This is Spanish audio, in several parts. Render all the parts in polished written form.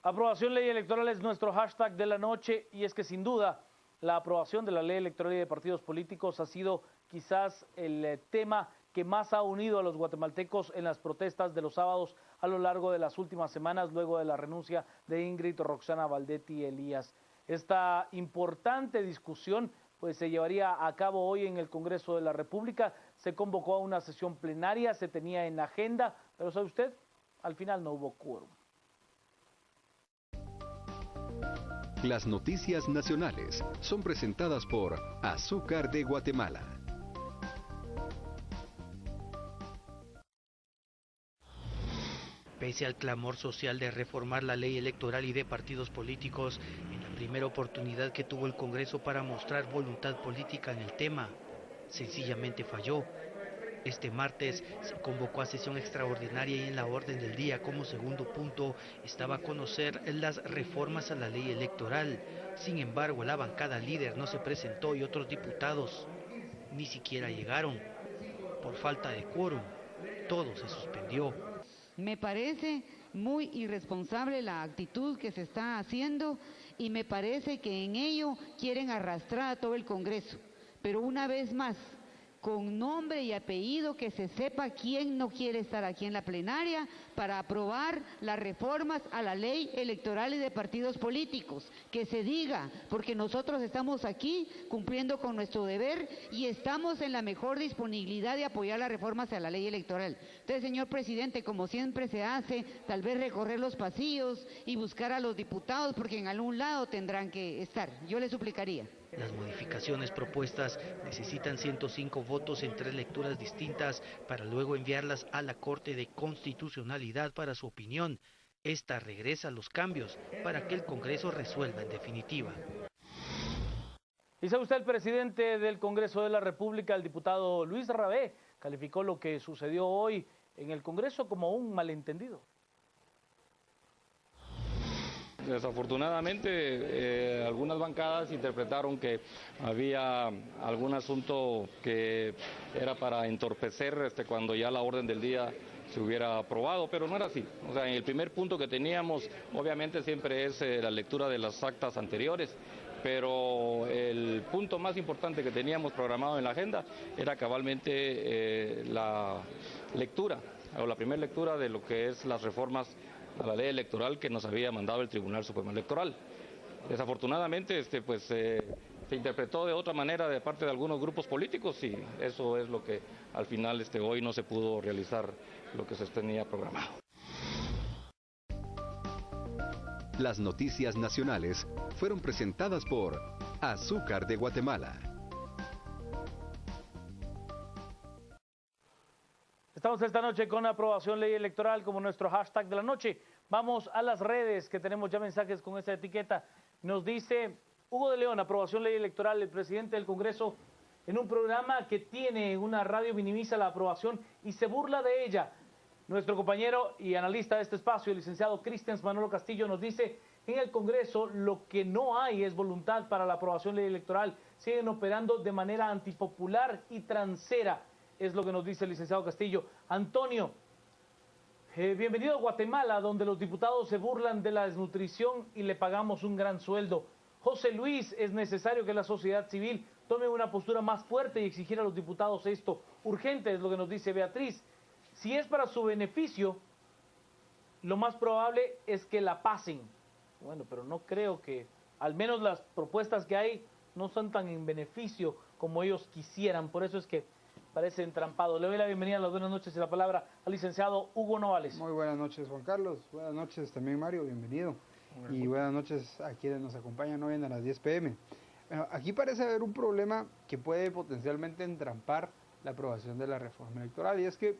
Aprobación ley electoral es nuestro hashtag de la noche y es que sin duda la aprobación de la ley electoral y de partidos políticos ha sido quizás el tema que más ha unido a los guatemaltecos en las protestas de los sábados a lo largo de las últimas semanas, luego de la renuncia de Ingrid Roxana Valdetti Elías. Esta importante discusión pues se llevaría a cabo hoy en el Congreso de la República. Se convocó a una sesión plenaria, se tenía en la agenda, pero ¿sabe usted? Al final no hubo quórum. Las noticias nacionales son presentadas por Azúcar de Guatemala. Pese al clamor social de reformar la ley electoral y de partidos políticos, en la primera oportunidad que tuvo el Congreso para mostrar voluntad política en el tema, sencillamente falló. Este martes se convocó a sesión extraordinaria y en la orden del día como segundo punto estaba a conocer las reformas a la ley electoral. Sin embargo, la bancada líder no se presentó y otros diputados ni siquiera llegaron. Por falta de quórum, todo se suspendió. Me parece muy irresponsable la actitud que se está haciendo y me parece que en ello quieren arrastrar a todo el Congreso. Pero una vez más, con nombre y apellido, que se sepa quién no quiere estar aquí en la plenaria para aprobar las reformas a la ley electoral y de partidos políticos. Que se diga, porque nosotros estamos aquí cumpliendo con nuestro deber y estamos en la mejor disponibilidad de apoyar las reformas a la ley electoral. Entonces, señor presidente, como siempre se hace, tal vez recorrer los pasillos y buscar a los diputados, porque en algún lado tendrán que estar. Yo le suplicaría. Las modificaciones propuestas necesitan 105 votos en 3 lecturas distintas para luego enviarlas a la Corte de Constitucionalidad para su opinión. Esta regresa a los cambios para que el Congreso resuelva en definitiva. Y sabe usted, el presidente del Congreso de la República, el diputado Luis Rabé, calificó lo que sucedió hoy en el Congreso como un malentendido. Desafortunadamente, algunas bancadas interpretaron que había algún asunto que era para entorpecer cuando ya la orden del día se hubiera aprobado, pero no era así. O sea, en el primer punto que teníamos, obviamente siempre es la lectura de las actas anteriores, pero el punto más importante que teníamos programado en la agenda era cabalmente la lectura, o la primera lectura de lo que es las reformas a la ley electoral que nos había mandado el Tribunal Supremo Electoral. Desafortunadamente, se interpretó de otra manera de parte de algunos grupos políticos y eso es lo que al final hoy no se pudo realizar lo que se tenía programado. Las noticias nacionales fueron presentadas por Azúcar de Guatemala. Estamos esta noche con aprobación ley electoral como nuestro hashtag de la noche. Vamos a las redes, que tenemos ya mensajes con esta etiqueta. Nos dice Hugo de León, aprobación ley electoral. El presidente del Congreso, en un programa que tiene una radio, minimiza la aprobación y se burla de ella. Nuestro compañero y analista de este espacio, el licenciado Cristian Manolo Castillo, nos dice: en el Congreso lo que no hay es voluntad para la aprobación ley electoral. Siguen operando de manera antipopular y transera. Es lo que nos dice el licenciado Castillo. Antonio, bienvenido a Guatemala, donde los diputados se burlan de la desnutrición y le pagamos un gran sueldo. José Luis, es necesario que la sociedad civil tome una postura más fuerte y exigir a los diputados esto. Urgente, es lo que nos dice Beatriz. Si es para su beneficio, lo más probable es que la pasen. Bueno, pero no creo que, al menos las propuestas que hay, no son tan en beneficio como ellos quisieran. Por eso es que parece entrampado. Le doy la bienvenida, las buenas noches y la palabra al licenciado Hugo Novales. Muy buenas noches, Juan Carlos. Buenas noches también, Mario. Bienvenido. Y buenas noches a quienes nos acompañan hoy a las 10 p.m. Bueno, aquí parece haber un problema que puede potencialmente entrampar la aprobación de la reforma electoral. Y es que,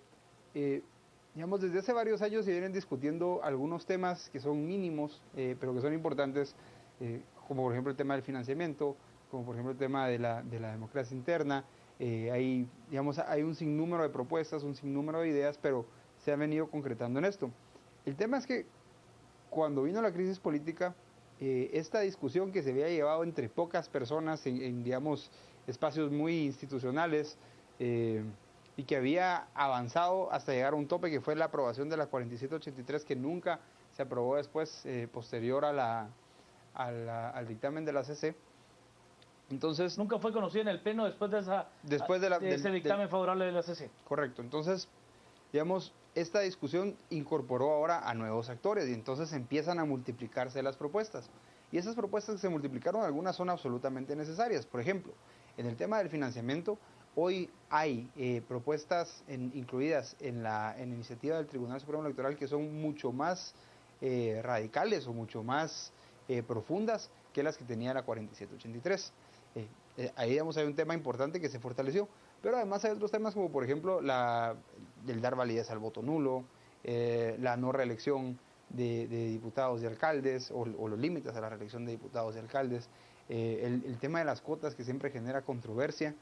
digamos, desde hace varios años se vienen discutiendo algunos temas que son mínimos, pero que son importantes, como por ejemplo el tema del financiamiento, como por ejemplo el tema de la democracia interna. Hay un sinnúmero de propuestas, un sinnúmero de ideas, pero se han venido concretando en esto. El tema es que cuando vino la crisis política, esta discusión que se había llevado entre pocas personas en digamos, espacios muy institucionales y que había avanzado hasta llegar a un tope que fue la aprobación de la 4783, que nunca se aprobó después, posterior a al dictamen de la CC. Entonces, Nunca fue conocida en el Pleno después de ese dictamen favorable de la CC. Correcto. Entonces, digamos, esta discusión incorporó ahora a nuevos actores y entonces empiezan a multiplicarse las propuestas. Y esas propuestas que se multiplicaron, algunas son absolutamente necesarias. Por ejemplo, en el tema del financiamiento, hoy hay propuestas incluidas en la iniciativa del Tribunal Supremo Electoral que son mucho más radicales o mucho más profundas que las que tenía la 4783. Ahí, digamos, hay un tema importante que se fortaleció, pero además hay otros temas como, por ejemplo, el dar validez al voto nulo, la no reelección de diputados y alcaldes, o los límites a la reelección de diputados y alcaldes, el tema de las cuotas que siempre genera controversia,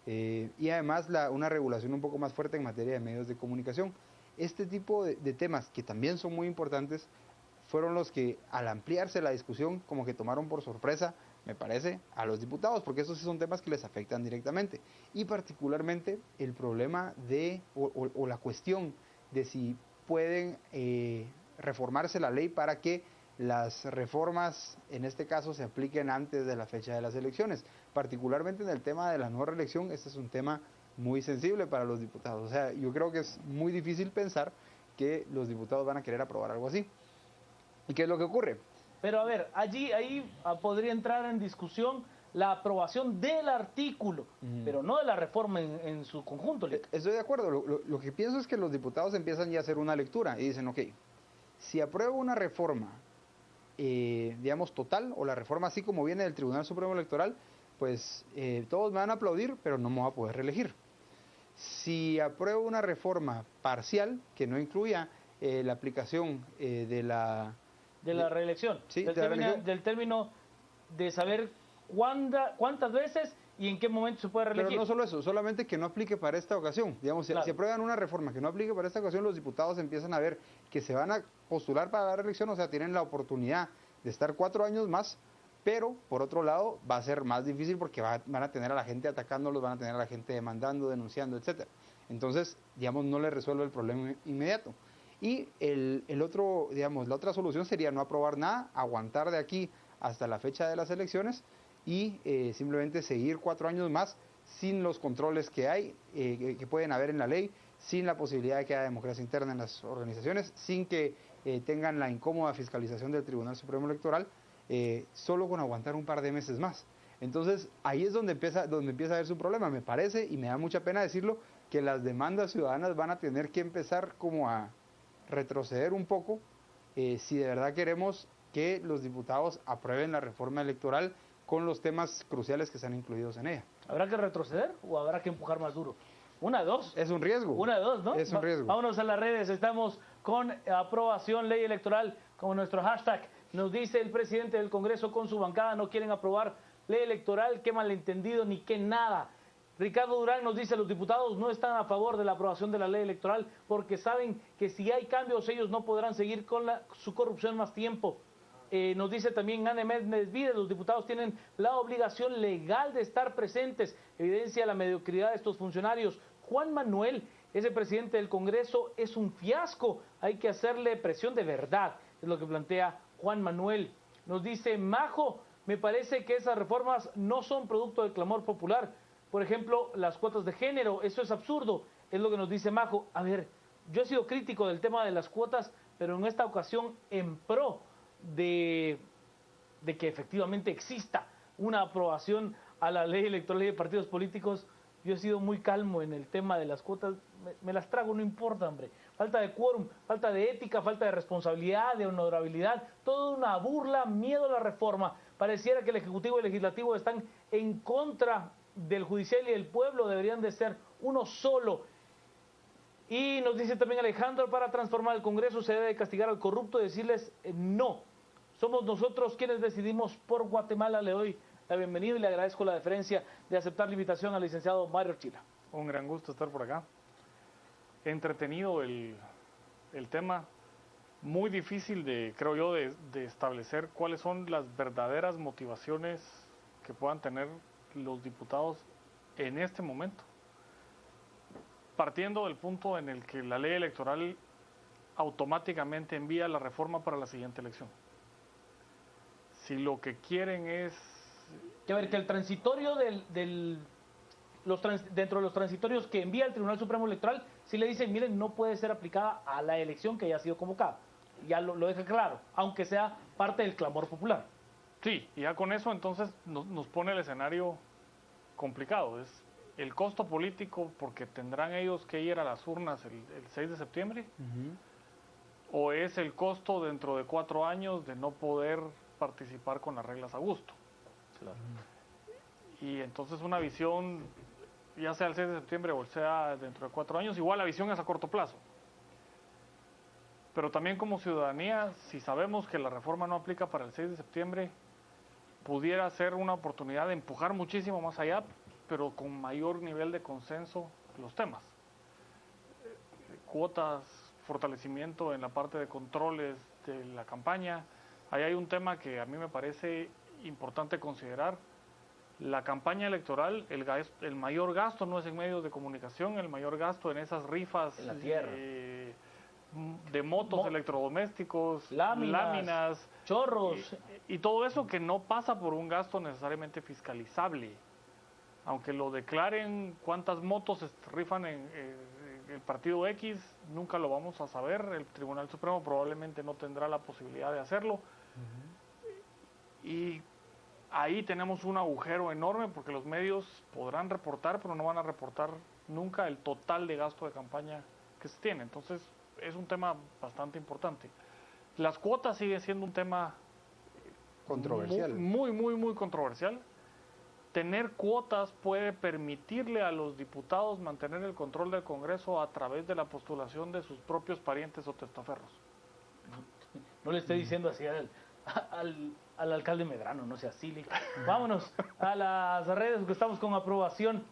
y además una regulación un poco más fuerte en materia de medios de comunicación. Este tipo de temas, que también son muy importantes, fueron los que, al ampliarse la discusión, como que tomaron por sorpresa, me parece, a los diputados, porque esos sí son temas que les afectan directamente. Y particularmente el problema o la cuestión de si pueden reformarse la ley para que las reformas, en este caso, se apliquen antes de la fecha de las elecciones. Particularmente en el tema de la no reelección, este es un tema muy sensible para los diputados. O sea, yo creo que es muy difícil pensar que los diputados van a querer aprobar algo así. ¿Y qué es lo que ocurre? Pero a ver, ahí podría entrar en discusión la aprobación del artículo, pero no de la reforma en su conjunto. Estoy de acuerdo. Lo que pienso es que los diputados empiezan ya a hacer una lectura y dicen, ok, si apruebo una reforma, digamos, total, o la reforma así como viene del Tribunal Supremo Electoral, pues todos me van a aplaudir, pero no me voy a poder reelegir. Si apruebo una reforma parcial, que no incluya la aplicación de la reelección, sí, del término de saber cuántas veces y en qué momento se puede reelegir. Pero no solo eso, solamente que no aplique para esta ocasión. Digamos, si aprueban una reforma que no aplique para esta ocasión, los diputados empiezan a ver que se van a postular para la reelección, o sea, tienen la oportunidad de estar 4 años más, pero por otro lado va a ser más difícil porque van a tener a la gente atacándolos, van a tener a la gente demandando, denunciando, etcétera. Entonces, digamos, no les resuelve el problema inmediato. Y el otro, digamos, la otra solución sería no aprobar nada, aguantar de aquí hasta la fecha de las elecciones y simplemente seguir 4 años más sin los controles que hay, que pueden haber en la ley, sin la posibilidad de que haya democracia interna en las organizaciones, sin que tengan la incómoda fiscalización del Tribunal Supremo Electoral, solo con aguantar un par de meses más. Entonces ahí es donde empieza a haber su problema. Me parece, y me da mucha pena decirlo, que las demandas ciudadanas van a tener que empezar como a retroceder un poco si de verdad queremos que los diputados aprueben la reforma electoral con los temas cruciales que están incluidos en ella. ¿Habrá que retroceder o habrá que empujar más duro? Una de dos. Es un riesgo. Una de dos, ¿no? Es un riesgo. Vámonos a las redes. Estamos con aprobación ley electoral como nuestro hashtag. Nos dice el presidente del Congreso con su bancada no quieren aprobar ley electoral, qué malentendido ni qué nada. Ricardo Durán nos dice los diputados no están a favor de la aprobación de la ley electoral porque saben que si hay cambios ellos no podrán seguir con su corrupción más tiempo. Nos dice también Anne Méndez Vides, los diputados tienen la obligación legal de estar presentes, evidencia la mediocridad de estos funcionarios. Juan Manuel, ese presidente del Congreso, es un fiasco, hay que hacerle presión de verdad, es lo que plantea Juan Manuel. Nos dice Majo, me parece que esas reformas no son producto del clamor popular. Por ejemplo, las cuotas de género, eso es absurdo, es lo que nos dice Majo. A ver, yo he sido crítico del tema de las cuotas, pero en esta ocasión en pro de que efectivamente exista una aprobación a la ley electoral y de partidos políticos. Yo he sido muy calmo en el tema de las cuotas, me las trago, no importa, hombre. Falta de quórum, falta de ética, falta de responsabilidad, de honorabilidad, toda una burla, miedo a la reforma. Pareciera que el Ejecutivo y el Legislativo están en contra del Judicial y del pueblo, deberían de ser uno solo. Y nos dice también Alejandro, para transformar el Congreso se debe castigar al corrupto y decirles no. Somos nosotros quienes decidimos por Guatemala. Le doy la bienvenida y le agradezco la deferencia de aceptar la invitación al licenciado Mario Archila. Un gran gusto estar por acá. Entretenido el tema, muy difícil creo yo, de establecer cuáles son las verdaderas motivaciones que puedan tener los diputados en este momento. Partiendo del punto en el que la ley electoral automáticamente envía la reforma para la siguiente elección. Si lo que quieren es... Que a ver, que el transitorio dentro de los transitorios que envía el Tribunal Supremo Electoral, sí le dicen, miren, no puede ser aplicada a la elección que ya ha sido convocada. Ya lo deja claro, aunque sea parte del clamor popular. Sí, y ya con eso entonces nos pone el escenario complicado. Es el costo político porque tendrán ellos que ir a las urnas el 6 de septiembre, o es el costo dentro de 4 años de no poder participar con las reglas a gusto. Claro. Y entonces una visión, ya sea el 6 de septiembre o sea dentro de 4 años, igual la visión es a corto plazo. Pero también como ciudadanía, si sabemos que la reforma no aplica para el 6 de septiembre, pudiera ser una oportunidad de empujar muchísimo más allá, pero con mayor nivel de consenso los temas. Cuotas, fortalecimiento en la parte de controles de la campaña. Ahí hay un tema que a mí me parece importante considerar. La campaña electoral, el mayor gasto no es en medios de comunicación, el mayor gasto en esas rifas en la tierra. De motos, electrodomésticos, láminas, chorros. Y todo eso que no pasa por un gasto necesariamente fiscalizable. Aunque lo declaren cuántas motos se rifan en el partido X, nunca lo vamos a saber. El Tribunal Supremo probablemente no tendrá la posibilidad de hacerlo. Y ahí tenemos un agujero enorme porque los medios podrán reportar, pero no van a reportar nunca el total de gasto de campaña que se tiene. Entonces, es un tema bastante importante. Las cuotas siguen siendo un tema controversial. Muy controversial. Tener cuotas puede permitirle a los diputados mantener el control del Congreso a través de la postulación de sus propios parientes o testaferros. No le esté diciendo así al alcalde Medrano, no sea silly. Vámonos a las redes, que estamos con aprobación.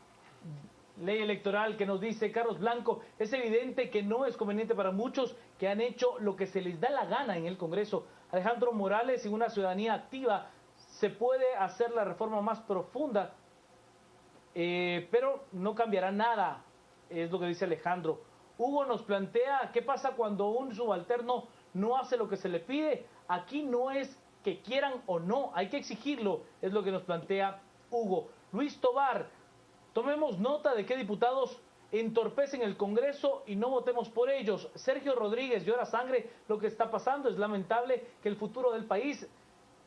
Ley electoral que nos dice Carlos Blanco, es evidente que no es conveniente para muchos que han hecho lo que se les da la gana en el Congreso. Alejandro Morales, sin una ciudadanía activa, se puede hacer la reforma más profunda, pero no cambiará nada, es lo que dice Alejandro. Hugo nos plantea, ¿qué pasa cuando un subalterno no hace lo que se le pide? Aquí no es que quieran o no, hay que exigirlo, es lo que nos plantea Hugo. Luis Tobar, tomemos nota de qué diputados entorpecen el Congreso y no votemos por ellos. Sergio Rodríguez, llora sangre lo que está pasando. Es lamentable que el futuro del país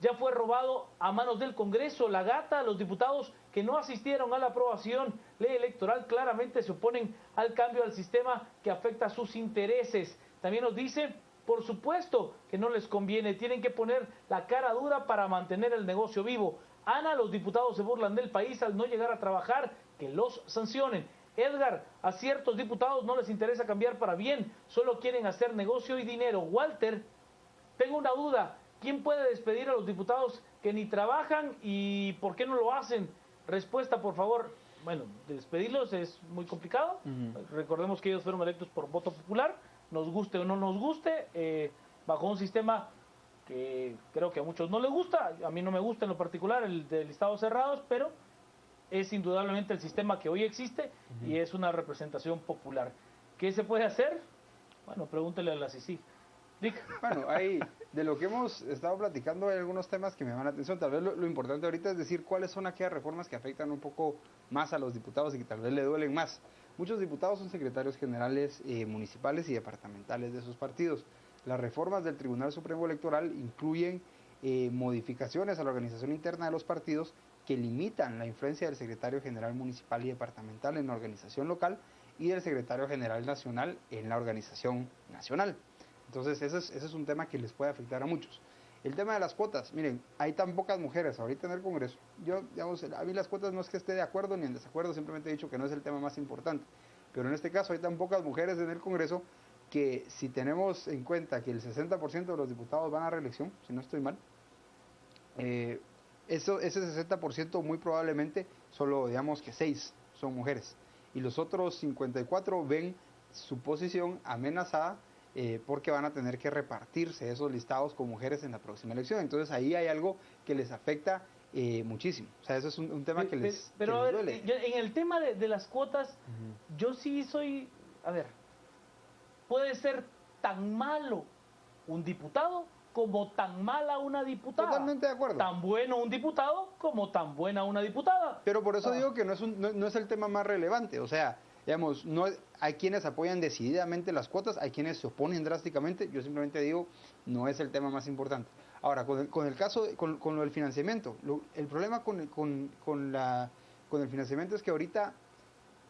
ya fue robado a manos del Congreso. La Gata, los diputados que no asistieron a la aprobación ley electoral claramente se oponen al cambio al sistema que afecta a sus intereses. También nos dice, por supuesto que no les conviene, tienen que poner la cara dura para mantener el negocio vivo. Ana, los diputados se burlan del país al no llegar a trabajar, que los sancionen. Edgar, a ciertos diputados no les interesa cambiar para bien, solo quieren hacer negocio y dinero. Walter, tengo una duda, ¿quién puede despedir a los diputados que ni trabajan y por qué no lo hacen? Respuesta, por favor. Bueno, despedirlos es muy complicado. Recordemos que ellos fueron electos por voto popular, nos guste o no nos guste, bajo un sistema que creo que a muchos no les gusta, a mí no me gusta en lo particular el de listados cerrados, pero es indudablemente el sistema que hoy existe y es una representación popular. ¿Qué se puede hacer? Bueno, pregúntele a la CICIG. Bueno, ahí, de lo que hemos estado platicando, hay algunos temas que me llaman la atención. Tal vez lo importante ahorita es decir cuáles son aquellas reformas que afectan un poco más a los diputados y que tal vez le duelen más. Muchos diputados son secretarios generales municipales y departamentales de sus partidos. Las reformas del Tribunal Supremo Electoral incluyen modificaciones a la organización interna de los partidos que limitan la influencia del secretario general municipal y departamental en la organización local y del secretario general nacional en la organización nacional. Entonces ese es un tema que les puede afectar a muchos. El tema de las cuotas, miren, hay tan pocas mujeres ahorita en el Congreso. Yo, digamos, a mí las cuotas no es que esté de acuerdo ni en desacuerdo, simplemente he dicho que no es el tema más importante. Pero en este caso hay tan pocas mujeres en el Congreso que si tenemos en cuenta que el 60% de los diputados van a reelección, si no estoy mal, ese 60% muy probablemente solo digamos que 6 son mujeres. Y los otros 54 ven su posición amenazada porque van a tener que repartirse esos listados con mujeres en la próxima elección. Entonces ahí hay algo que les afecta muchísimo. O sea, eso es un tema que les duele. En el tema de las cuotas, yo sí soy, a ver, puede ser tan malo un diputado como tan mala una diputada. Totalmente de acuerdo. Tan bueno un diputado como tan buena una diputada. Pero por eso digo que no es el tema más relevante. O sea, digamos, hay quienes apoyan decididamente las cuotas, hay quienes se oponen drásticamente. Yo simplemente digo, no es el tema más importante. Ahora, con lo del financiamiento, el problema con el financiamiento es que ahorita,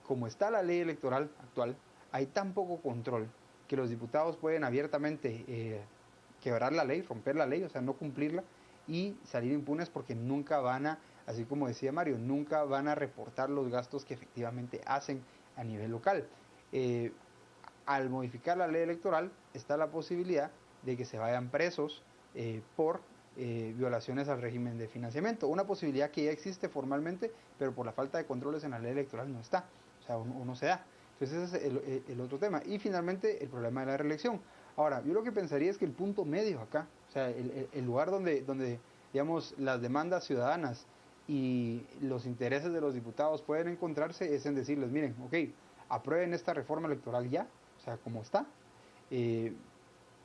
como está la ley electoral actual, hay tan poco control que los diputados pueden abiertamente quebrar la ley, romper la ley, o sea, no cumplirla y salir impunes porque nunca van a, así como decía Mario, nunca van a reportar los gastos que efectivamente hacen a nivel local. Al modificar la ley electoral está la posibilidad de que se vayan presos por violaciones al régimen de financiamiento, una posibilidad que ya existe formalmente, pero por la falta de controles en la ley electoral no está, o sea, no se da. Entonces ese es el otro tema. Y finalmente el problema de la reelección. Ahora, yo lo que pensaría es que el punto medio acá, o sea, el lugar donde, digamos, las demandas ciudadanas y los intereses de los diputados pueden encontrarse es en decirles, miren, ok, aprueben esta reforma electoral ya, o sea, como está,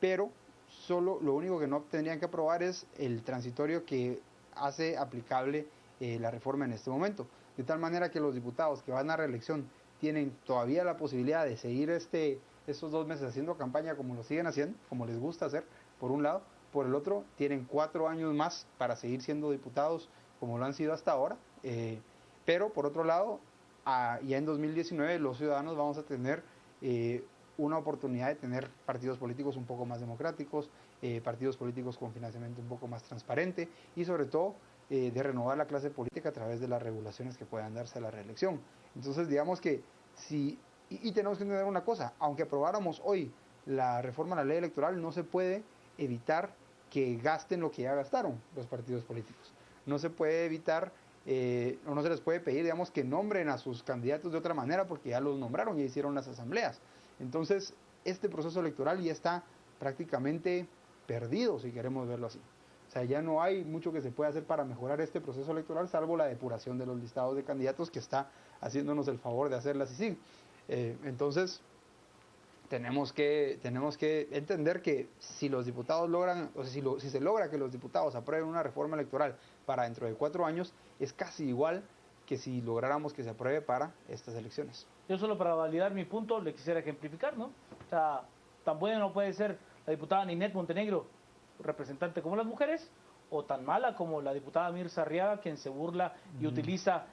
pero solo lo único que no tendrían que aprobar es el transitorio que hace aplicable la reforma en este momento, de tal manera que los diputados que van a reelección tienen todavía la posibilidad de seguir estos 2 meses haciendo campaña como lo siguen haciendo, como les gusta hacer, por un lado. Por el otro, tienen 4 años más para seguir siendo diputados como lo han sido hasta ahora. Pero por otro lado, ya en 2019 los ciudadanos vamos a tener una oportunidad de tener partidos políticos un poco más democráticos, partidos políticos con financiamiento un poco más transparente y sobre todo de renovar la clase política a través de las regulaciones que puedan darse a la reelección. Entonces, digamos que si, y tenemos que entender una cosa, aunque aprobáramos hoy la reforma a la ley electoral, no se puede evitar que gasten lo que ya gastaron los partidos políticos. No se puede evitar, o no se les puede pedir, digamos, que nombren a sus candidatos de otra manera porque ya los nombraron, ya hicieron las asambleas. Entonces, este proceso electoral ya está prácticamente perdido, si queremos verlo así. O sea, ya no hay mucho que se pueda hacer para mejorar este proceso electoral, salvo la depuración de los listados de candidatos que está haciéndonos el favor de hacerlas así. Entonces, tenemos que entender que si los diputados logran, o sea, si se logra que los diputados aprueben una reforma electoral para dentro de 4 años, es casi igual que si lográramos que se apruebe para estas elecciones. Yo solo para validar mi punto le quisiera ejemplificar, ¿no? O sea, tan buena no puede ser la diputada Ninette Montenegro, representante como las mujeres, o tan mala como la diputada Mirza Arriaga, quien se burla y utiliza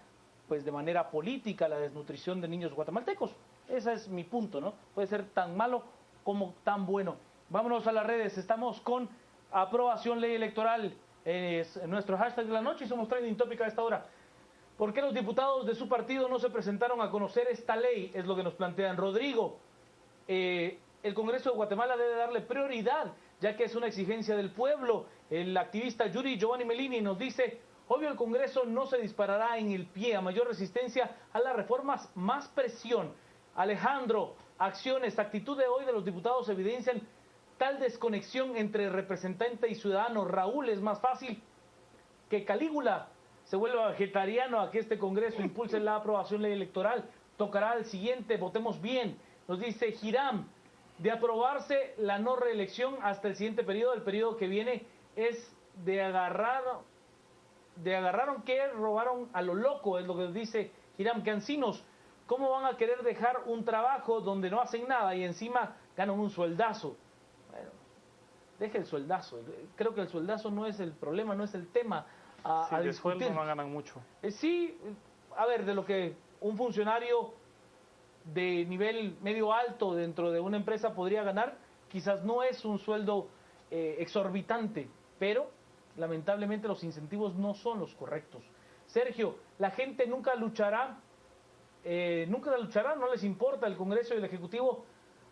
pues de manera política la desnutrición de niños guatemaltecos. Ese es mi punto, ¿no? Puede ser tan malo como tan bueno. Vámonos a las redes, estamos con aprobación ley electoral, es nuestro hashtag de la noche y somos trending topic a esta hora. ¿Por qué los diputados de su partido no se presentaron a conocer esta ley? Es lo que nos plantean. Rodrigo, el Congreso de Guatemala debe darle prioridad, ya que es una exigencia del pueblo. El activista Yuri Giovanni Melini nos dice, obvio el Congreso no se disparará en el pie, a mayor resistencia a las reformas, más presión. Alejandro, acciones, actitud de hoy de los diputados evidencian tal desconexión entre representante y ciudadano. Raúl, es más fácil que Calígula se vuelva vegetariano a que este Congreso impulse la aprobación ley electoral. Tocará al siguiente, votemos bien. Nos dice Hiram, de aprobarse la no reelección hasta el siguiente periodo, el periodo que viene es agarraron que robaron a lo loco, es lo que nos dice Hiram. Cancinos, ¿cómo van a querer dejar un trabajo donde no hacen nada y encima ganan un sueldazo? Bueno, deje el sueldazo. Creo que el sueldazo no es el problema, no es el tema a de discutir. sueldo no ganan mucho. Sí, a ver, de lo que un funcionario de nivel medio alto dentro de una empresa podría ganar, quizás no es un sueldo exorbitante, pero lamentablemente los incentivos no son los correctos. Sergio, la gente nunca luchará, no les importa, el Congreso y el Ejecutivo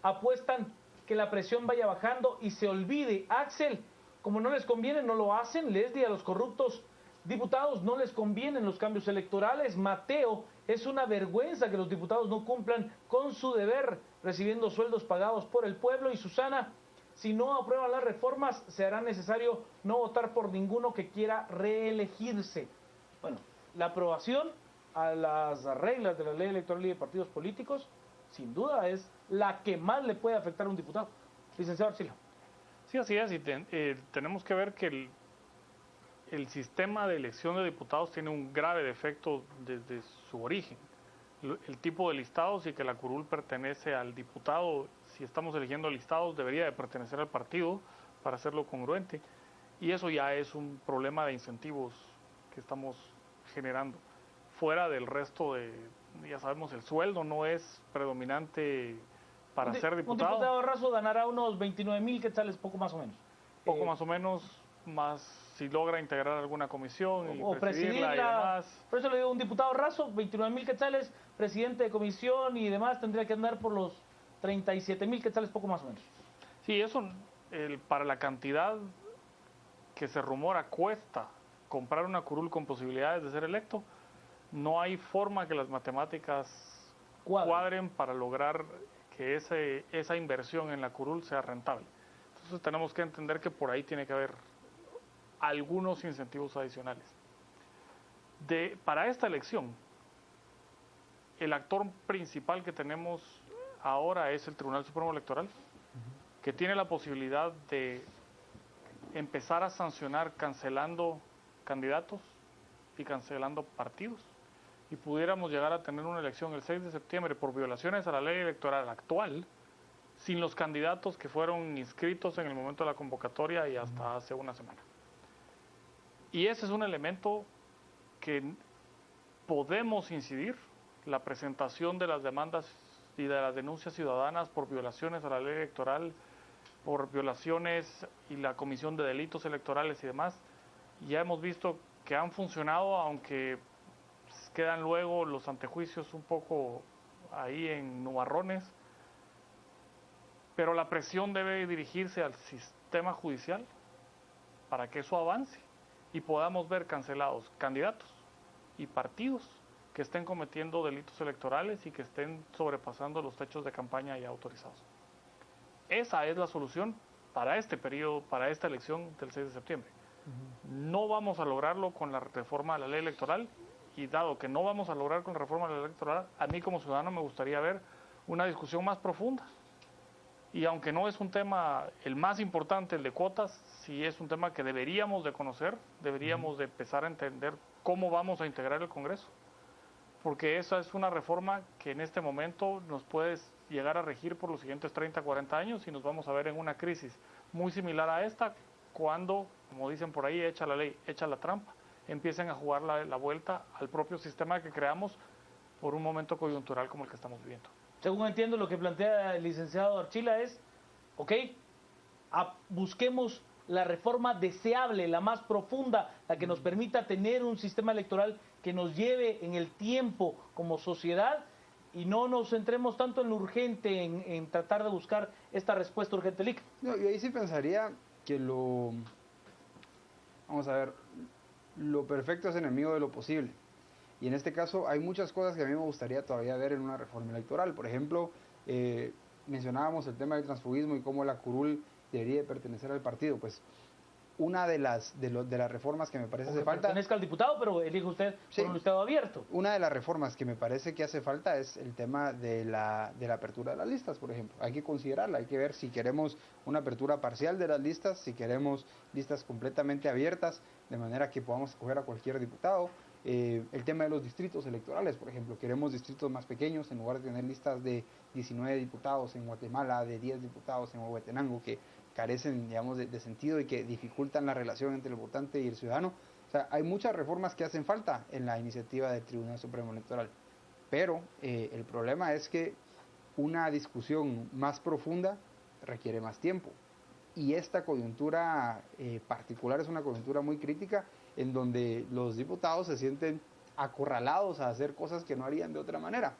apuestan que la presión vaya bajando y se olvide. Axel, como no les conviene, no lo hacen. Leslie, a los corruptos diputados no les convienen los cambios electorales. Mateo, es una vergüenza que los diputados no cumplan con su deber, recibiendo sueldos pagados por el pueblo. Y Susana, si no aprueban las reformas, se hará necesario no votar por ninguno que quiera reelegirse. Bueno, la aprobación a las reglas de la ley electoral y de partidos políticos, sin duda, es la que más le puede afectar a un diputado. Licenciado Arcila. Sí, así es, y tenemos que ver que el sistema de elección de diputados tiene un grave defecto desde su origen. El tipo de listados y que la curul pertenece al diputado, si estamos eligiendo listados, debería de pertenecer al partido para hacerlo congruente. Y eso ya es un problema de incentivos que estamos generando. Fuera del resto ya sabemos, el sueldo no es predominante para ser diputado. Un diputado raso ganará unos 29,000 quetzales, poco más o menos. Poco más o menos, más si logra integrar alguna comisión o presidirla y demás. Por eso le digo, un diputado raso, 29,000 quetzales, presidente de comisión y demás, tendría que andar por los 37,000 quetzales, poco más o menos. Sí, eso para la cantidad que se rumora cuesta comprar una curul con posibilidades de ser electo, no hay forma que las matemáticas cuadren para lograr que esa inversión en la curul sea rentable. Entonces tenemos que entender que por ahí tiene que haber algunos incentivos adicionales. Para esta elección, el actor principal que tenemos ahora es el Tribunal Supremo Electoral, que tiene la posibilidad de empezar a sancionar cancelando candidatos y cancelando partidos. Y pudiéramos llegar a tener una elección el 6 de septiembre por violaciones a la ley electoral actual, sin los candidatos que fueron inscritos en el momento de la convocatoria y hasta hace una semana. Y ese es un elemento que podemos incidir, la presentación de las demandas y de las denuncias ciudadanas por violaciones a la ley electoral, por violaciones y la comisión de delitos electorales y demás. Ya hemos visto que han funcionado, aunque quedan luego los antejuicios un poco ahí en nubarrones, pero la presión debe dirigirse al sistema judicial para que eso avance y podamos ver cancelados candidatos y partidos que estén cometiendo delitos electorales y que estén sobrepasando los techos de campaña ya autorizados. Esa es la solución para este periodo, para esta elección del 6 de septiembre. No vamos a lograrlo con la reforma de la ley electoral, y dado que no vamos a lograr con la reforma de la ley electoral, a mí como ciudadano me gustaría ver una discusión más profunda. Y aunque no es un tema el más importante, el de cuotas, sí es un tema que deberíamos de conocer, deberíamos de empezar a entender cómo vamos a integrar el Congreso. Porque esa es una reforma que en este momento nos puede llegar a regir por los siguientes 30, 40 años y nos vamos a ver en una crisis muy similar a esta cuando, como dicen por ahí, echa la ley, echa la trampa, empiecen a jugar la vuelta al propio sistema que creamos por un momento coyuntural como el que estamos viviendo. Según entiendo, lo que plantea el licenciado Archila es, busquemos la reforma deseable, la más profunda, la que nos permita tener un sistema electoral que nos lleve en el tiempo como sociedad y no nos centremos tanto en lo urgente, en tratar de buscar esta respuesta urgente, Lic. No, yo ahí sí pensaría que vamos a ver, lo perfecto es enemigo de lo posible. Y en este caso hay muchas cosas que a mí me gustaría todavía ver en una reforma electoral. Por ejemplo, mencionábamos el tema del transfugismo y cómo la curul debería pertenecer al partido. Pues una de las reformas que me parece hace falta... Pertenezca al diputado, pero elige usted por un listado abierto. Una de las reformas que me parece que hace falta es el tema de la apertura de las listas, por ejemplo. Hay que considerarla, hay que ver si queremos una apertura parcial de las listas, si queremos listas completamente abiertas, de manera que podamos escoger a cualquier diputado. El tema de los distritos electorales, por ejemplo, queremos distritos más pequeños en lugar de tener listas de 19 diputados en Guatemala, de 10 diputados en Huehuetenango, que carecen, digamos, de sentido y que dificultan la relación entre el votante y el ciudadano. O sea, hay muchas reformas que hacen falta en la iniciativa del Tribunal Supremo Electoral, pero el problema es que una discusión más profunda requiere más tiempo. Y esta coyuntura particular es una coyuntura muy crítica en donde los diputados se sienten acorralados a hacer cosas que no harían de otra manera,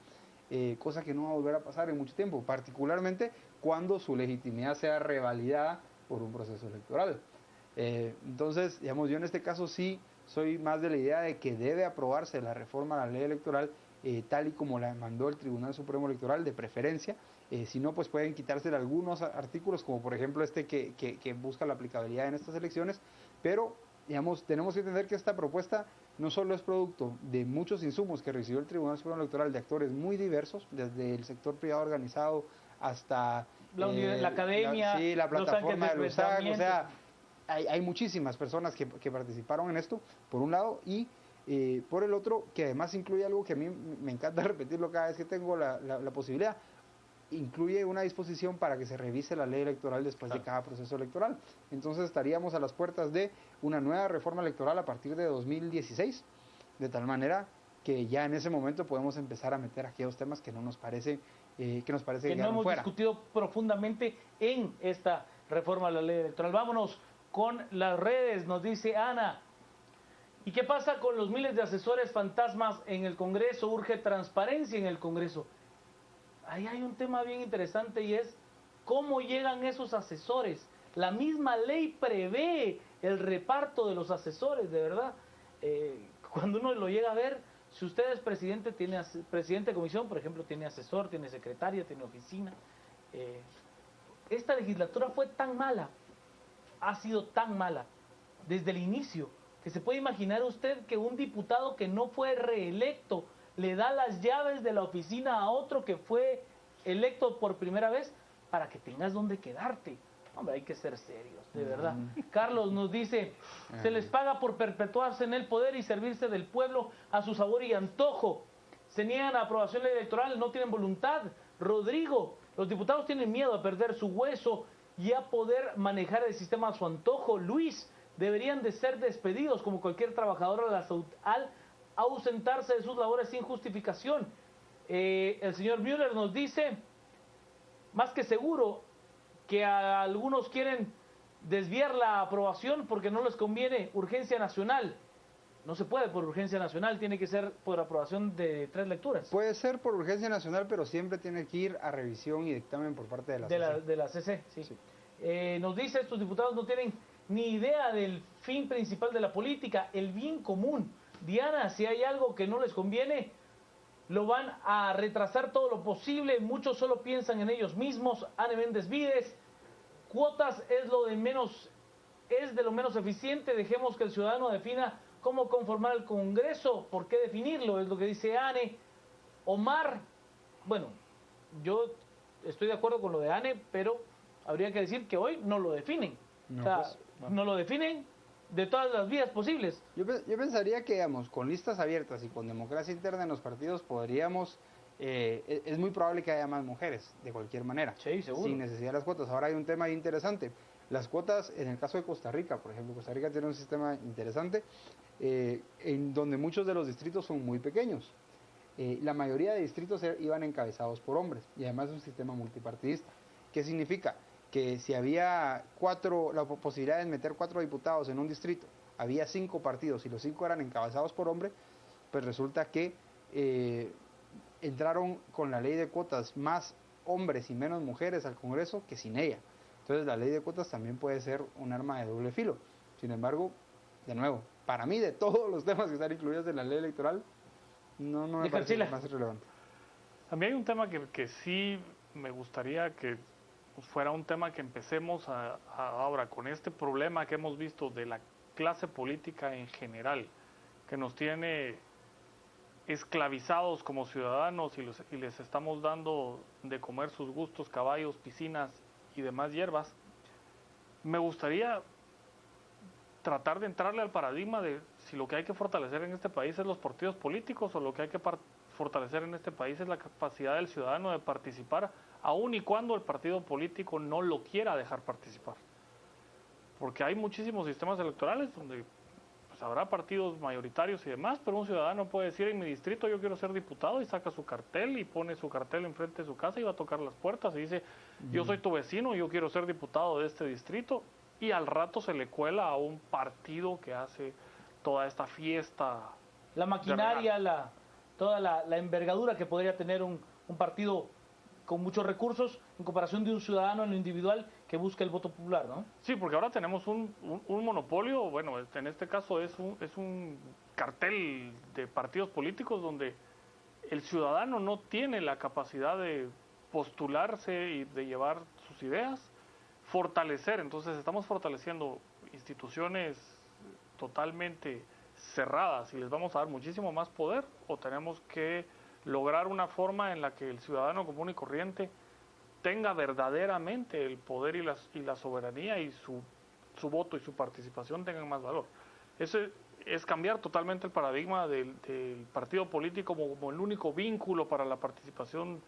cosa que no va a volver a pasar en mucho tiempo, particularmente cuando su legitimidad sea revalidada por un proceso electoral. Entonces, digamos, yo en este caso sí soy más de la idea de que debe aprobarse la reforma a la ley electoral tal y como la mandó el Tribunal Supremo Electoral, de preferencia. Si no, pues pueden quitarse algunos artículos, como por ejemplo este que busca la aplicabilidad en estas elecciones, pero digamos, tenemos que entender que esta propuesta no solo es producto de muchos insumos que recibió el Tribunal Supremo Electoral de actores muy diversos, desde el sector privado organizado hasta la academia, sí, la los plataforma de Lusac, o sea, enfrentamientos. hay muchísimas personas que participaron en esto, por un lado, y por el otro, que además incluye algo que a mí me encanta repetirlo cada vez que tengo la posibilidad, incluye una disposición para que se revise la ley electoral después de cada proceso electoral. Entonces estaríamos a las puertas de una nueva reforma electoral a partir de 2016, de tal manera que ya en ese momento podemos empezar a meter aquellos temas que no nos parece que no hemos discutido profundamente en esta reforma de la ley electoral. Vámonos con las redes, nos dice Ana. ¿Y qué pasa con los miles de asesores fantasmas en el Congreso? Urge transparencia en el Congreso. Ahí hay un tema bien interesante y es cómo llegan esos asesores. La misma ley prevé el reparto de los asesores, de verdad. Cuando uno lo llega a ver, si usted es presidente, tiene presidente de comisión, por ejemplo, tiene asesor, tiene secretaria, tiene oficina. Esta legislatura fue tan mala, ha sido tan mala desde el inicio, que se puede imaginar usted que un diputado que no fue reelecto le da las llaves de la oficina a otro que fue electo por primera vez para que tengas donde quedarte. Hombre, hay que ser serios, de verdad. Carlos nos dice, se les paga por perpetuarse en el poder y servirse del pueblo a su sabor y antojo. Se niegan a aprobación electoral, no tienen voluntad. Rodrigo, los diputados tienen miedo a perder su hueso y a poder manejar el sistema a su antojo. Luis, deberían de ser despedidos como cualquier trabajador al ausentarse de sus labores sin justificación. El señor Müller nos dice, más que seguro, que a algunos quieren desviar la aprobación porque no les conviene urgencia nacional. No se puede por urgencia nacional, tiene que ser por aprobación de 3 lecturas. Puede ser por urgencia nacional, pero siempre tiene que ir a revisión y dictamen por parte de la CC. De la CC, sí. Nos dice, estos diputados no tienen ni idea del fin principal de la política, el bien común. Diana, si hay algo que no les conviene, lo van a retrasar todo lo posible. Muchos solo piensan en ellos mismos. Anne Méndez Vides, cuotas es de lo menos eficiente. Dejemos que el ciudadano defina cómo conformar el Congreso. ¿Por qué definirlo? Es lo que dice Anne. Omar, bueno, yo estoy de acuerdo con lo de Anne, pero habría que decir que hoy no lo definen. No lo definen de todas las vías posibles. Yo pensaría que, digamos, con listas abiertas y con democracia interna en los partidos podríamos, es muy probable que haya más mujeres, de cualquier manera, sí, seguro, sin necesidad de las cuotas. Ahora hay un tema interesante, las cuotas en el caso de Costa Rica, por ejemplo. Costa Rica tiene un sistema interesante en donde muchos de los distritos son muy pequeños. La mayoría de distritos iban encabezados por hombres y además es un sistema multipartidista. ¿Qué significa? Que si había la posibilidad de meter 4 diputados en un distrito, había 5 partidos y los 5 eran encabezados por hombre, pues resulta que entraron con la ley de cuotas más hombres y menos mujeres al Congreso que sin ella. Entonces la ley de cuotas también puede ser un arma de doble filo. Sin embargo, de nuevo, para mí de todos los temas que están incluidos en la ley electoral, no me parece el más relevante. A mí hay un tema que sí me gustaría que fuera un tema que empecemos ahora con este problema que hemos visto de la clase política en general, que nos tiene esclavizados como ciudadanos y les estamos dando de comer sus gustos, caballos, piscinas y demás hierbas. Me gustaría tratar de entrarle al paradigma de si lo que hay que fortalecer en este país es los partidos políticos o lo que hay que fortalecer en este país es la capacidad del ciudadano de participar, aun y cuando el partido político no lo quiera dejar participar. Porque hay muchísimos sistemas electorales donde pues, habrá partidos mayoritarios y demás, pero un ciudadano puede decir en mi distrito yo quiero ser diputado y saca su cartel y pone su cartel enfrente de su casa y va a tocar las puertas y dice yo soy tu vecino, yo quiero ser diputado de este distrito, y al rato se le cuela a un partido que hace toda esta fiesta. La maquinaria, toda la envergadura que podría tener un partido con muchos recursos en comparación de un ciudadano en lo individual que busca el voto popular, ¿no? Sí, porque ahora tenemos un monopolio, bueno, en este caso es un cartel de partidos políticos donde el ciudadano no tiene la capacidad de postularse y de llevar sus ideas, fortalecer. Entonces estamos fortaleciendo instituciones totalmente cerradas y les vamos a dar muchísimo más poder, o tenemos que lograr una forma en la que el ciudadano común y corriente tenga verdaderamente el poder y la soberanía y su voto y su participación tengan más valor. Eso es cambiar totalmente el paradigma del partido político como el único vínculo para la participación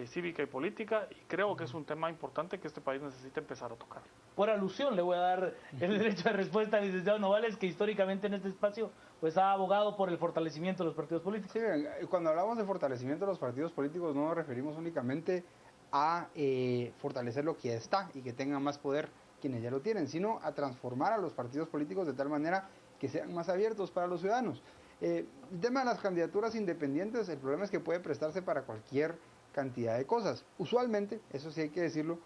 cívica y política, y creo que es un tema importante que este país necesita empezar a tocar. Por alusión le voy a dar el derecho de respuesta al licenciado Novales, que históricamente en este espacio pues ha abogado por el fortalecimiento de los partidos políticos. Sí, cuando hablamos de fortalecimiento de los partidos políticos no nos referimos únicamente a fortalecer lo que ya está y que tengan más poder quienes ya lo tienen, sino a transformar a los partidos políticos de tal manera que sean más abiertos para los ciudadanos. El tema de las candidaturas independientes, el problema es que puede prestarse para cualquier cantidad de cosas. Usualmente, eso sí hay que decirlo,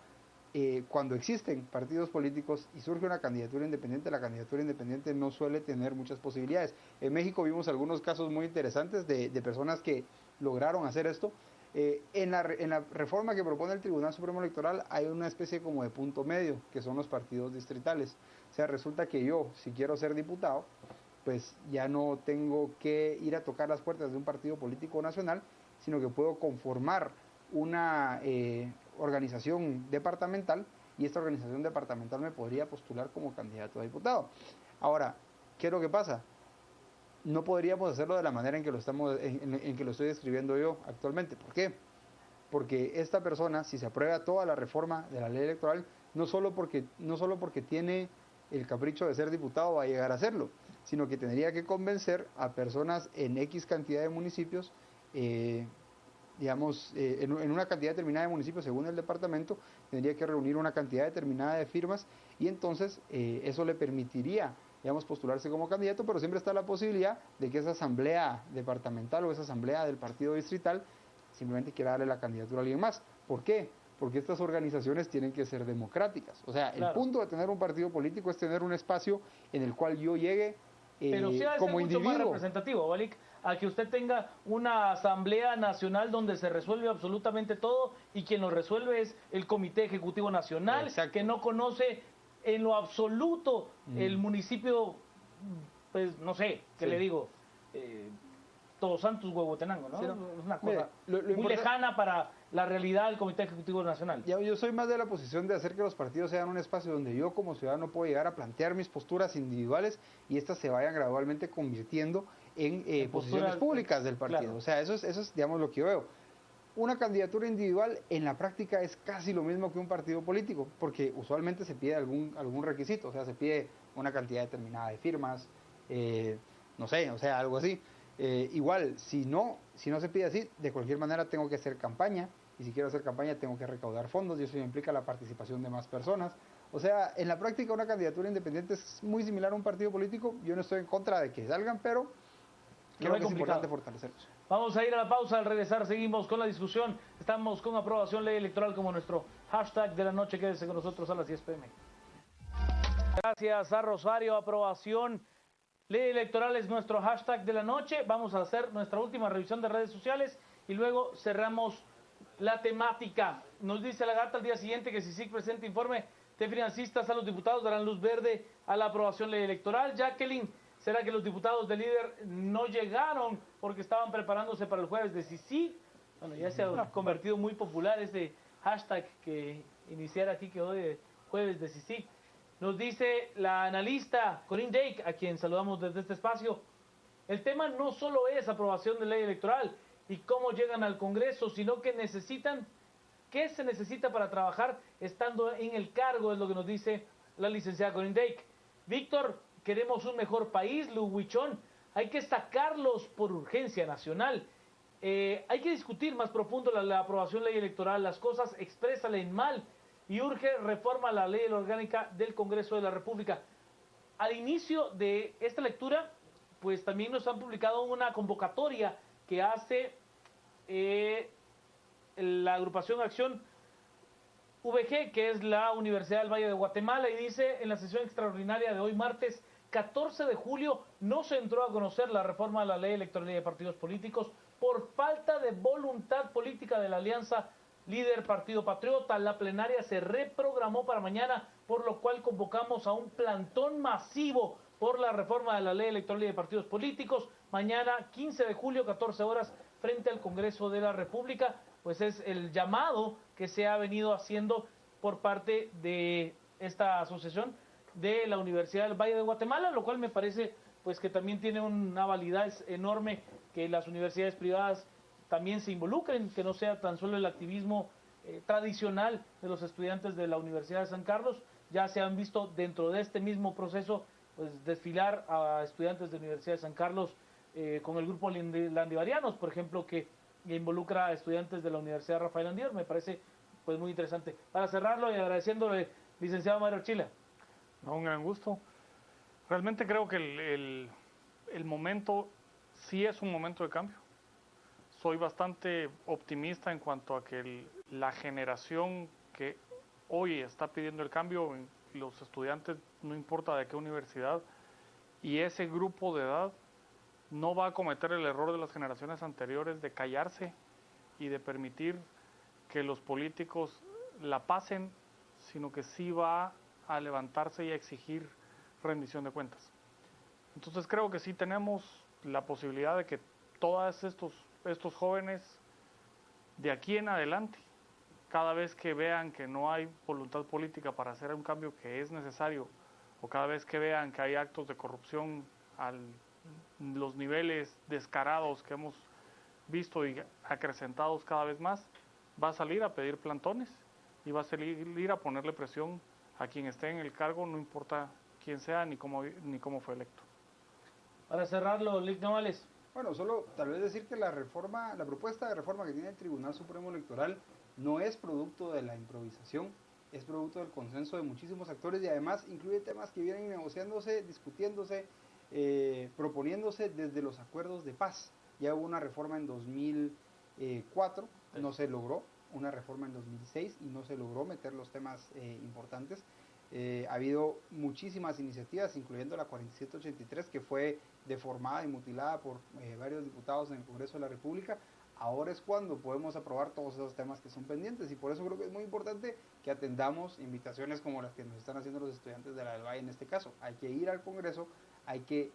cuando existen partidos políticos y surge una candidatura independiente, la candidatura independiente no suele tener muchas posibilidades. En México vimos algunos casos muy interesantes de personas que lograron hacer esto. En la reforma que propone el Tribunal Supremo Electoral hay una especie como de punto medio, que son los partidos distritales. O sea, resulta que yo, si quiero ser diputado, pues ya no tengo que ir a tocar las puertas de un partido político nacional, sino que puedo conformar una organización departamental, y esta organización departamental me podría postular como candidato a diputado. Ahora, ¿qué es lo que pasa? No podríamos hacerlo de la manera en que lo estoy describiendo yo actualmente. ¿Por qué? Porque esta persona, si se aprueba toda la reforma de la ley electoral, no solo porque tiene el capricho de ser diputado va a llegar a serlo, sino que tendría que convencer a personas en X cantidad de municipios, en una cantidad determinada de municipios según el departamento, tendría que reunir una cantidad determinada de firmas, y entonces eso le permitiría, postularse como candidato, pero siempre está la posibilidad de que esa asamblea departamental o esa asamblea del partido distrital simplemente quiera darle la candidatura a alguien más. ¿Por qué? Porque estas organizaciones tienen que ser democráticas. O sea, claro, el punto de tener un partido político es tener un espacio en el cual yo llegue pero sí como mucho individuo. Más representativo, Balik, a que usted tenga una asamblea nacional donde se resuelve absolutamente todo, y quien lo resuelve es el Comité Ejecutivo Nacional. Exacto. Que no conoce en lo absoluto el municipio, pues no sé, ¿qué le digo? Todos Santos, Huehuetenango, ¿no? Sí, no. Es una cosa muy lejana para la realidad del Comité Ejecutivo Nacional. Yo soy más de la posición de hacer que los partidos sean un espacio donde yo como ciudadano puedo llegar a plantear mis posturas individuales, y estas se vayan gradualmente convirtiendo en posiciones públicas del partido. Claro. O sea, eso es lo que yo veo. Una candidatura individual en la práctica es casi lo mismo que un partido político, porque usualmente se pide algún requisito, o sea, se pide una cantidad determinada de firmas, no sé, o sea, algo así. Igual, si no se pide así, de cualquier manera tengo que hacer campaña, y si quiero hacer campaña tengo que recaudar fondos, y eso implica la participación de más personas. O sea, en la práctica una candidatura independiente es muy similar a un partido político. Yo no estoy en contra de que salgan, pero creo que es importante fortalecerlos. Vamos a ir a la pausa. Al regresar seguimos con la discusión. Estamos con aprobación ley electoral como nuestro hashtag de la noche. Quédese con nosotros a las 10 p.m. Gracias a Rosario. Aprobación ley electoral es nuestro hashtag de la noche. Vamos a hacer nuestra última revisión de redes sociales y luego cerramos la temática. Nos dice la gata al día siguiente que CICIG presenta informe de financistas a los diputados, darán luz verde a la aprobación ley electoral. Jacqueline, ¿será que los diputados del líder no llegaron porque estaban preparándose para el jueves de CICIG? Bueno, ya se ha convertido muy popular ese hashtag que iniciara aquí, que hoy jueves de CICIG. Nos dice la analista Corinne Dake, a quien saludamos desde este espacio, el tema no solo es aprobación de ley electoral y cómo llegan al Congreso, sino que ¿qué se necesita para trabajar estando en el cargo? Es lo que nos dice la licenciada Corinne Dake. Víctor, queremos un mejor país, Luhuichón, hay que sacarlos por urgencia nacional. Hay que discutir más profundo la aprobación de ley electoral, las cosas exprésale en mal, y urge reforma a la ley orgánica del Congreso de la República. Al inicio de esta lectura, pues también nos han publicado una convocatoria que hace la agrupación Acción VG, que es la Universidad del Valle de Guatemala, y dice: en la sesión extraordinaria de hoy, martes 14 de julio, no se entró a conocer la reforma a la ley electoral de partidos políticos por falta de voluntad política de la alianza líder Partido Patriota. La plenaria se reprogramó para mañana, por lo cual convocamos a un plantón masivo por la reforma de la ley electoral de partidos políticos. Mañana, 15 de julio, 14 horas, frente al Congreso de la República. Pues es el llamado que que se ha venido haciendo por parte de esta asociación de la Universidad del Valle de Guatemala, lo cual me parece pues que también tiene una validez enorme que las universidades privadas también se involucren, que no sea tan solo el activismo tradicional de los estudiantes de la Universidad de San Carlos. Ya se han visto dentro de este mismo proceso pues desfilar a estudiantes de la Universidad de San Carlos con el grupo Landivarianos, por ejemplo, que involucra a estudiantes de la Universidad Rafael Landívar. Me parece pues muy interesante. Para cerrarlo y agradeciéndole, licenciado Mario Archila. No, un gran gusto. Realmente creo que el momento sí es un momento de cambio. Soy bastante optimista en cuanto a que la generación que hoy está pidiendo el cambio, los estudiantes, no importa de qué universidad, y ese grupo de edad no va a cometer el error de las generaciones anteriores de callarse y de permitir que los políticos la pasen, sino que sí va a levantarse y a exigir rendición de cuentas. Entonces creo que sí tenemos la posibilidad de que todos estos jóvenes de aquí en adelante, cada vez que vean que no hay voluntad política para hacer un cambio que es necesario, o cada vez que vean que hay actos de corrupción a los niveles descarados que hemos visto y acrecentados cada vez más, va a salir a pedir plantones y va a salir a ponerle presión a quien esté en el cargo, no importa quién sea ni cómo fue electo. Para cerrarlo, Lic Navales. Bueno, solo tal vez decir que la propuesta de reforma que tiene el Tribunal Supremo Electoral no es producto de la improvisación, es producto del consenso de muchísimos actores y además incluye temas que vienen negociándose, discutiéndose, proponiéndose desde los acuerdos de paz. Ya hubo una reforma en 2004, no se logró, una reforma en 2006 y no se logró meter los temas importantes. Ha habido muchísimas iniciativas, incluyendo la 4783, que fue deformada y mutilada por varios diputados en el Congreso de la República. Ahora es cuando podemos aprobar todos esos temas que son pendientes y por eso creo que es muy importante que atendamos invitaciones como las que nos están haciendo los estudiantes de la del Valle en este caso. Hay que ir al Congreso, hay que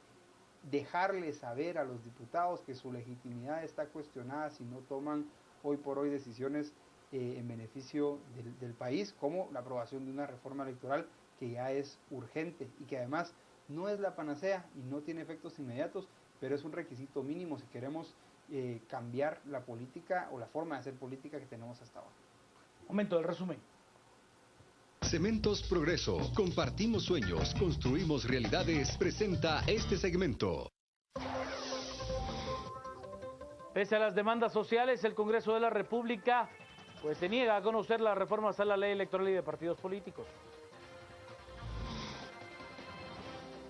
dejarles saber a los diputados que su legitimidad está cuestionada si no toman hoy por hoy decisiones en beneficio del país, como la aprobación de una reforma electoral que ya es urgente y que además no es la panacea y no tiene efectos inmediatos, pero es un requisito mínimo si queremos cambiar la política o la forma de hacer política que tenemos hasta ahora. Momento del resumen. Cementos Progreso. Compartimos sueños, construimos realidades. Presenta este segmento. Pese a las demandas sociales, el Congreso de la República pues se niega a conocer las reformas a la ley electoral y de partidos políticos.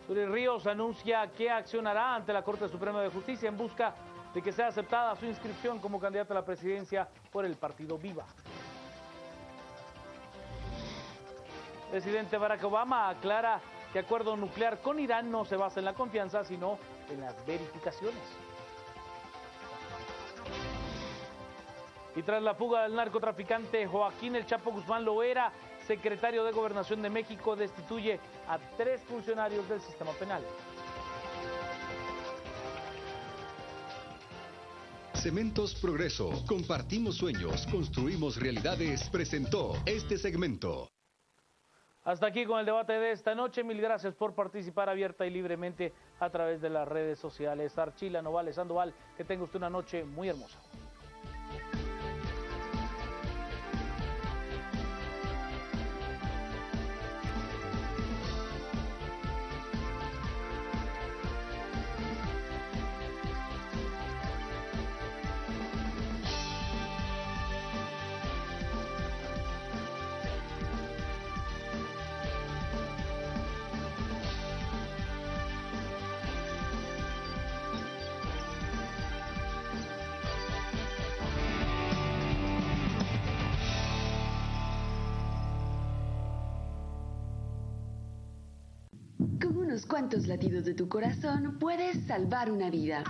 Suri Ríos anuncia que accionará ante la Corte Suprema de Justicia en busca de que sea aceptada su inscripción como candidata a la presidencia por el partido Viva. El presidente Barack Obama aclara que acuerdo nuclear con Irán no se basa en la confianza, sino en las verificaciones. Y tras la fuga del narcotraficante Joaquín El Chapo Guzmán Loera, secretario de Gobernación de México destituye a 3 funcionarios del sistema penal. Cementos Progreso. Compartimos sueños, construimos realidades. Presentó este segmento. Hasta aquí con el debate de esta noche. Mil gracias por participar abierta y libremente a través de las redes sociales. Archila, Novales, Sandoval, que tenga usted una noche muy hermosa. Con unos cuantos latidos de tu corazón puedes salvar una vida.